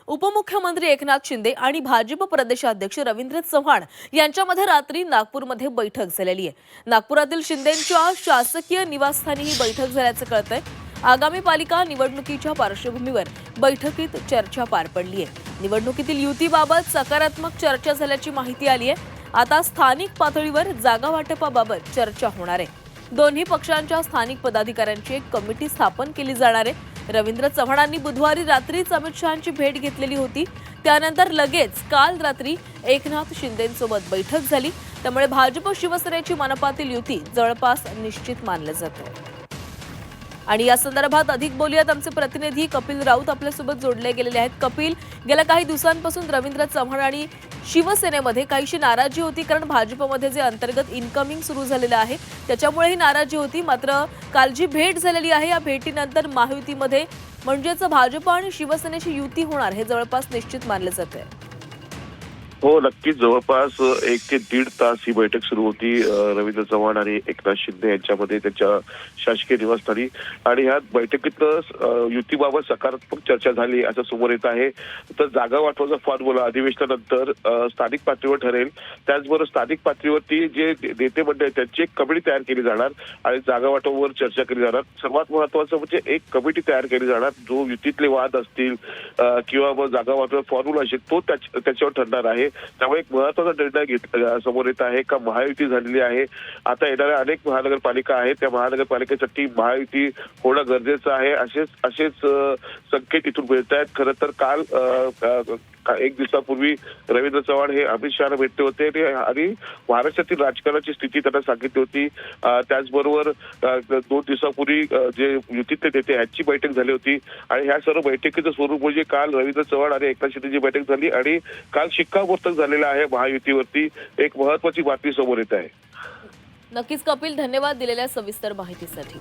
उपमुख्यमंत्री एकनाथ शिंदे आणि भाजप प्रदेशाध्यक्ष रवींद्र चव्हाण यांच्यामध्ये रात्री नागपूरमध्ये बैठक झालेली आहे। नागपुरातील शिंदेंच्या शासकीय निवासस्थानी ही बैठक झाल्याचं कळतंय। आगामी पालिका निवडणुकीच्या पार्श्वभूमीवर बैठकीत चर्चा पार पडली आहे। निवडणुकीतील युतीबाबत सकारात्मक चर्चा झाल्याची माहिती आली आहे। आता स्थानिक पातळीवर जागा वाटपाबाबत चर्चा होणार आहे। दोन्ही पक्षांच्या स्थानिक पदाधिकाऱ्यांची एक कमिटी स्थापन केली जाणार आहे। रवींद्र चव्हाणांनी बुधवारी रात्रीच अमित शहांची भेट घेतलेली होती। त्यानंतर लगेच काल रात्री एकनाथ शिंदेंसोबत बैठक झाली। त्यामुळे भाजप शिवसेनेची मनपातील युती जवळपास निश्चित मानलं जातं। आणि या संदर्भात अधिक बोलूयात, आमचे प्रतिनिधी कपिल राऊत आपल्यासोबत जोडले गेलेले आहेत। कपिल, गेल्या काही दिवसांपासून रवींद्र चव्हाण आणि शिवसेनेमध्ये काहीशी नाराजी होती, कारण भाजपमध्ये जे अंतर्गत इनकमिंग सुरू झालेलं आहे त्याच्यामुळे ही नाराजी होती। मात्र काल जी भेट झालेली आहे या भेटीनंतर महायुतीमध्ये म्हणजेच भाजप आणि शिवसेनेची युती होणार हे जवळपास निश्चित मानलं जातंय। हो, नक्कीच जवळपास 1 ते 1.5 तास ही बैठक सुरू होती रवींद्र चव्हाण आणि एकनाथ शिंदे यांच्यामध्ये त्यांच्या शासकीय निवासस्थानी। आणि ह्या बैठकीत युतीबाबत सकारात्मक चर्चा झाली असं समोर येत आहे। तर जागा वाटपाचा फॉर्म्युला अधिवेशनानंतर स्थानिक पातळीवर ठरेल। त्याचबरोबर स्थानिक पातळीवरती जे नेते मंडळ आहेत त्यांची एक कमिटी तयार केली जाणार आणि जागा वाटपावर चर्चा केली जाणार। सर्वात महत्त्वाचं म्हणजे एक कमिटी तयार केली जाणार, जो युतीतले वाद असतील किंवा मग जागा वाटप फॉर्म्युला असेल तो त्याच्यावर ठरणार आहे। त्यामुळे एक महत्त्वाचा निर्णय समोर येत आहे का महायुती झालेली आहे। आता येणाऱ्या अनेक महानगरपालिका आहेत, त्या महानगरपालिकेसाठी महायुती होणं गरजेचं आहे असेच संकेत इथून मिळत आहेत। खरं तर काल 1 दिवसापूर्वी रवींद्र चव्हाण हे अमित शहाना भेटले होते आणि महाराष्ट्रातील राजकारणाची स्थिती त्यांना सांगितली होती। त्याचबरोबर 2 दिवसापूर्वी जे युतीतले नेते यांची बैठक झाली होती आणि ह्या सर्व बैठकीचं स्वरूप म्हणजे काल रवींद्र चव्हाण आणि एकनाथ शिंदेची बैठक झाली आणि काल शिक्कामोर्तब झालेला आहे महायुतीवरती। एक महत्त्वाची बातमी समोर येत आहे। नक्कीच कपिल, धन्यवाद दिलेल्या सविस्तर माहितीसाठी।